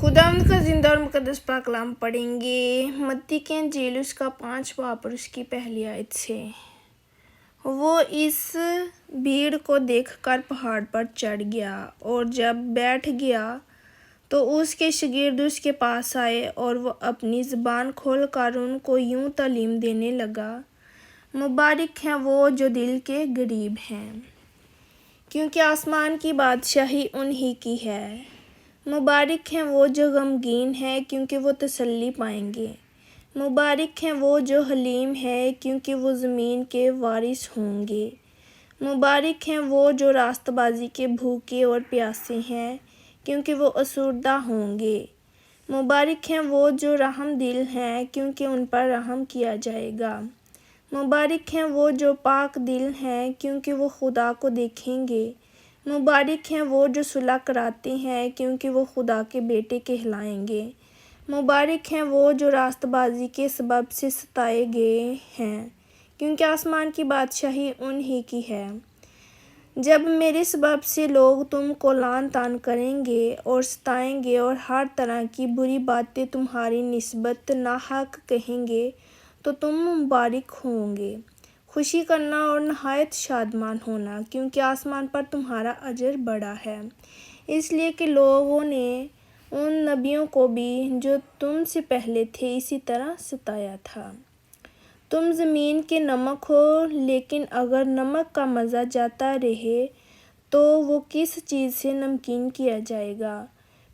खुदावंद का जिंदा और मुकद्दस पाक कलाम पढ़ेंगे। मत्ती की इंजील उसका 5 बाब और उसकी पहली आयत से। वो इस भीड़ को देखकर पहाड़ पर चढ़ गया और जब बैठ गया तो उसके शागिर्द उसके पास आए और वो अपनी ज़बान खोलकर उनको यूं तालीम देने लगा, मुबारक हैं वो जो दिल के गरीब हैं, क्योंकि आसमान की बादशाही उन्हीं की है। मुबारक हैं वो जो गमगीन हैं, क्योंकि वो तसल्ली पाएंगे। मुबारक हैं वो जो हलीम है, क्योंकि वो ज़मीन के वारिस होंगे। मुबारक हैं वो जो रास्तबाजी के भूखे और प्यासे हैं, क्योंकि वो आसूरदा होंगे। मुबारक हैं वो जो रहम दिल हैं, क्योंकि उन पर रहम किया जाएगा। मुबारक हैं वो जो पाक दिल हैं, क्योंकि वो खुदा को देखेंगे। मुबारक हैं वो जो सुलह कराते हैं, क्योंकि वो खुदा के बेटे कहलाएंगे। मुबारक हैं वो जो रास्तबाजी के सबब से सताए गए हैं, क्योंकि आसमान की बादशाही उन्हीं की है। जब मेरे सबब से लोग तुमको लान तान करेंगे और सताएंगे और हर तरह की बुरी बातें तुम्हारी निस्बत नाहक कहेंगे, तो तुम मुबारक होंगे। खुशी करना और नहायत शादमान होना, क्योंकि आसमान पर तुम्हारा अजर बड़ा है, इसलिए कि लोगों ने उन नबियों को भी जो तुमसे पहले थे इसी तरह सताया था। तुम ज़मीन के नमक हो, लेकिन अगर नमक का मज़ा जाता रहे तो वो किस चीज़ से नमकीन किया जाएगा?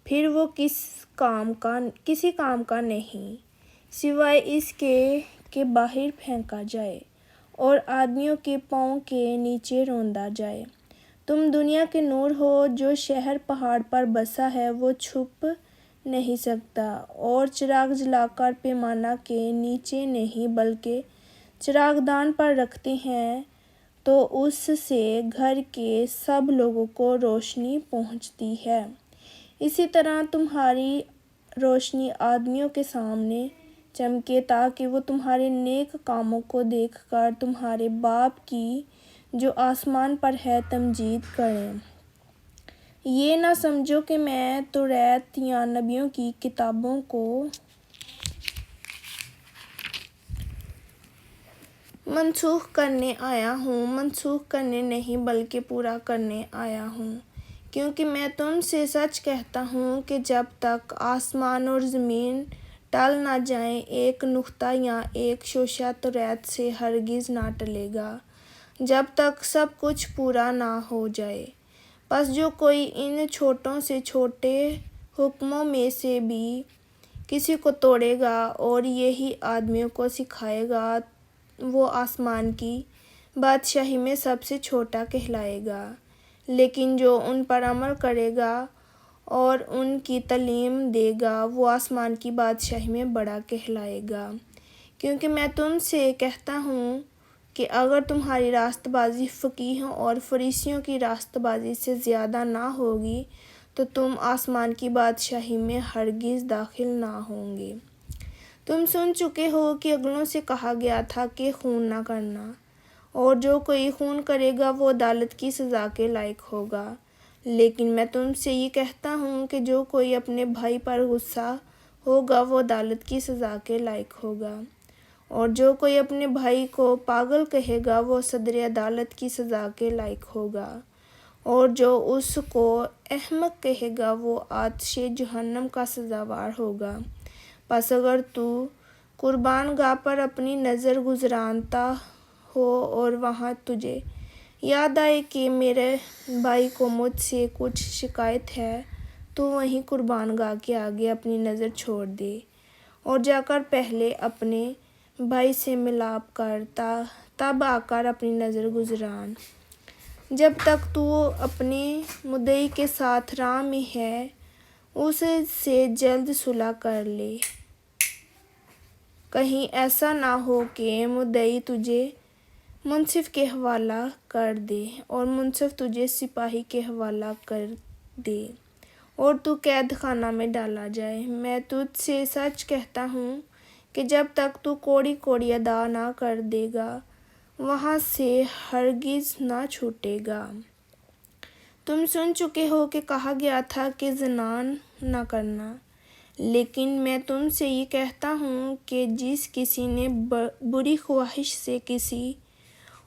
फिर वो किसी काम का नहीं, सिवाय इसके कि बाहर फेंका जाए और आदमियों के पाँव के नीचे रौंदा जाए। तुम दुनिया के नूर हो। जो शहर पहाड़ पर बसा है वो छुप नहीं सकता, और चिराग जलाकर पैमाना के नीचे नहीं बल्कि चिरागदान पर रखते हैं, तो उससे घर के सब लोगों को रोशनी पहुंचती है। इसी तरह तुम्हारी रोशनी आदमियों के सामने चमके, ताकि वो तुम्हारे नेक कामों को देखकर तुम्हारे बाप की जो आसमान पर है तमजीद करें। ये ना समझो कि मैं तौरात या नबियों की किताबों को मनसूख करने आया हूँ। मनसूख करने नहीं बल्कि पूरा करने आया हूँ, क्योंकि मैं तुमसे सच कहता हूँ कि जब तक आसमान और ज़मीन टल ना जाएं, एक नुक्ता या एक शोशा तौरात से हरगिज़ ना टलेगा, जब तक सब कुछ पूरा ना हो जाए। बस जो कोई इन छोटों से छोटे हुक्मों में से भी किसी को तोड़ेगा और यही आदमियों को सिखाएगा, वो आसमान की बादशाही में सबसे छोटा कहलाएगा। लेकिन जो उन पर अमल करेगा और उनकी तालीम देगा, वो आसमान की बादशाही में बड़ा कहलाएगा। क्योंकि मैं तुमसे कहता हूँ कि अगर तुम्हारी रास्तबाजी फ़कीहों और फरीसियों की रास्तबाजी से ज़्यादा ना होगी, तो तुम आसमान की बादशाही में हरगिज़ दाखिल ना होंगे। तुम सुन चुके हो कि अगलों से कहा गया था कि खून ना करना, और जो कोई खून करेगा वो अदालत की सज़ा के लायक होगा। लेकिन मैं तुमसे ये कहता हूँ कि जो कोई अपने भाई पर गुस्सा होगा वो अदालत की सज़ा के लायक होगा, और जो कोई अपने भाई को पागल कहेगा वो सदर अदालत की सज़ा के लायक होगा, और जो उसको अहमक कहेगा वो आतिशे जहन्नम का सज़ावार होगा। बस अगर तू कुर्बान गाह पर अपनी नज़र गुजरानता हो और वहाँ तुझे याद आए कि मेरे भाई को मुझसे कुछ शिकायत है, तो वहीं कुर्बान गाह के आगे अपनी नज़र छोड़ दे और जाकर पहले अपने भाई से मिलाप करता, तब आकर अपनी नज़र गुजरान। जब तक तू अपने मुद्दई के साथ राह में है, उससे जल्द सुलह कर ले। कहीं ऐसा ना हो कि मुद्दई तुझे मुंसिफ के हवाला कर दे और मुंसिफ तुझे सिपाही के हवाला कर दे और तू कैद खाना में डाला जाए। मैं तुझसे सच कहता हूँ कि जब तक तू कोड़ी कोड़ी अदा ना कर देगा, वहाँ से हरगिज़ ना छूटेगा। तुम सुन चुके हो कि कहा गया था कि ज़िना ना करना, لیکن میں تم سے یہ کہتا ہوں کہ جس کسی نے بری خواہش سے کسی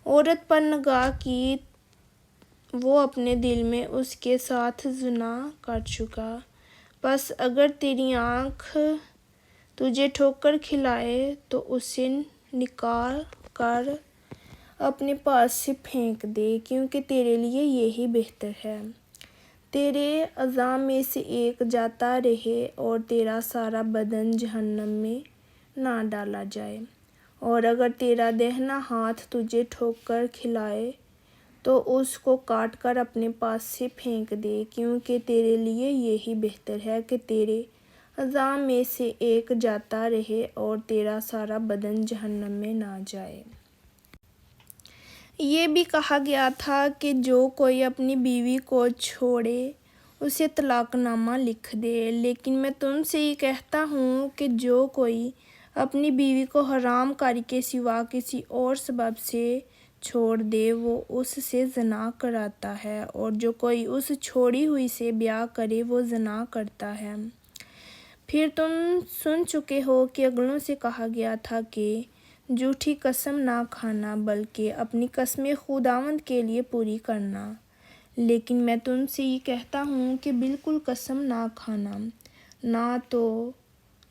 عورت پر نگاہ کی وہ اپنے دل میں اس کے ساتھ زنا کر چکا۔ پس اگر تیری آنکھ تجھے ٹھوکر کھلائے تو اسے نکال کر اپنے پاس سے پھینک دے، کیونکہ تیرے لیے یہی بہتر ہے تیرے اعضاء میں سے ایک جاتا رہے اور تیرا سارا بدن جہنم میں نہ ڈالا جائے۔ اور اگر تیرا دہنا ہاتھ تجھے ٹھوکر کھلائے تو اس کو کاٹ کر اپنے پاس سے پھینک دے، کیونکہ تیرے لیے یہی بہتر ہے کہ تیرے اعضاء میں سے ایک جاتا رہے اور تیرا سارا بدن جہنم میں نہ جائے۔ یہ بھی کہا گیا تھا کہ جو کوئی اپنی بیوی کو چھوڑے اسے طلاق نامہ لکھ دے، لیکن میں تم سے یہ کہتا ہوں کہ جو کوئی اپنی بیوی کو حرام کاری کے سوا کسی اور سبب سے چھوڑ دے وہ اس سے زنا کراتا ہے، اور جو کوئی اس چھوڑی ہوئی سے بیاہ کرے وہ زنا کرتا ہے۔ پھر تم سن چکے ہو کہ اگلوں سے کہا گیا تھا کہ جھوٹی قسم نہ کھانا بلکہ اپنی قسمیں خداوند کے لیے پوری کرنا۔ لیکن میں تم سے یہ کہتا ہوں کہ بالکل قسم نہ کھانا،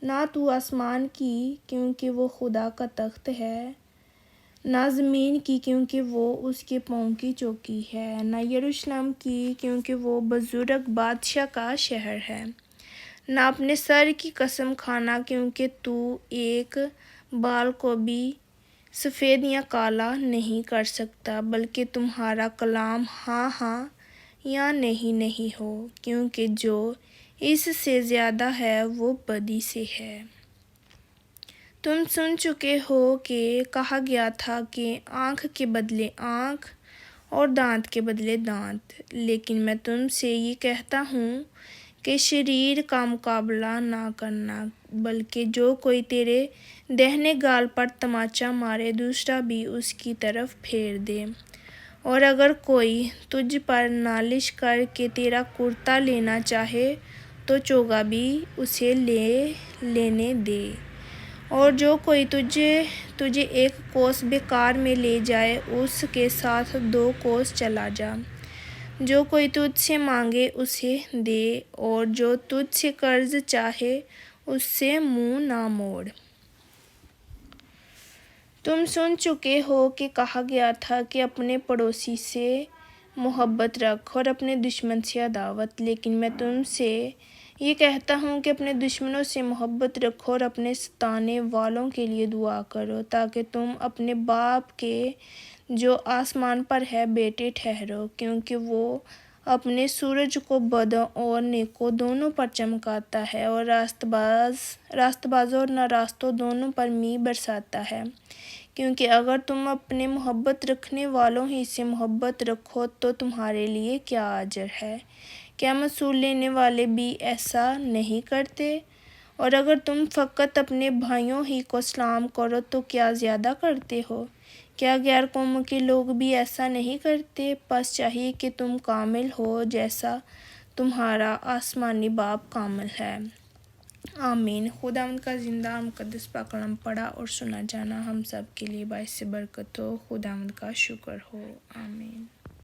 نہ تو آسمان کی کیونکہ وہ خدا کا تخت ہے، نہ زمین کی کیونکہ وہ اس کے پاؤں کی چوکی ہے، نہ یروشلم کی کیونکہ وہ بزرگ بادشاہ کا شہر ہے۔ نہ اپنے سر کی قسم کھانا کیونکہ تو ایک بال کو بھی سفید یا کالا نہیں کر سکتا، بلکہ تمہارا کلام ہاں ہاں یا نہیں نہیں ہو، کیونکہ جو اس سے زیادہ ہے وہ بدی سے ہے۔ تم سن چکے ہو کہ کہا گیا تھا کہ آنکھ کے بدلے آنکھ اور دانت کے بدلے دانت، لیکن میں تم سے یہ کہتا ہوں کہ شریر کا مقابلہ نہ کرنا، بلکہ جو کوئی تیرے دہنے گال پر تماچا مارے دوسرا بھی اس کی طرف پھیر دے، اور اگر کوئی تجھ پر نالش کر کے تیرا کرتا لینا چاہے تو چوگا بھی اسے لینے دے، اور جو کوئی تجھے ایک کوس بیکار میں لے جائے اس کے ساتھ 2 کوس چلا جا۔ جو کوئی تجھ سے مانگے اسے دے، اور جو تجھ سے قرض چاہے اس سے منہ نہ موڑ۔ تم سن چکے ہو کہ کہا گیا تھا کہ اپنے پڑوسی سے محبت رکھ اور اپنے دشمن سے عداوت، لیکن میں تم سے یہ کہتا ہوں کہ اپنے دشمنوں سے محبت رکھو اور اپنے ستانے والوں کے لیے دعا کرو، تاکہ تم اپنے باپ کے جو آسمان پر ہے بیٹے ٹھہرو، کیونکہ وہ اپنے سورج کو بدوں اور نیکوں دونوں پر چمکاتا ہے اور راست بازوں اور ناراستوں دونوں پر مینہ برساتا ہے۔ کیونکہ اگر تم اپنے محبت رکھنے والوں ہی سے محبت رکھو تو تمہارے لیے کیا اجر ہے؟ کیا مصول لینے والے بھی ایسا نہیں کرتے؟ اور اگر تم فقط اپنے بھائیوں ہی کو سلام کرو تو کیا زیادہ کرتے ہو؟ کیا غیر قوموں کے لوگ بھی ایسا نہیں کرتے؟ پس چاہیے کہ تم کامل ہو جیسا تمہارا آسمانی باپ کامل ہے۔ آمین۔ خداوند کا زندہ اور مقدس پاک کلام پڑھا اور سنا جانا ہم سب کے لیے باعث برکت ہو۔ خداوند کا شکر ہو۔ آمین۔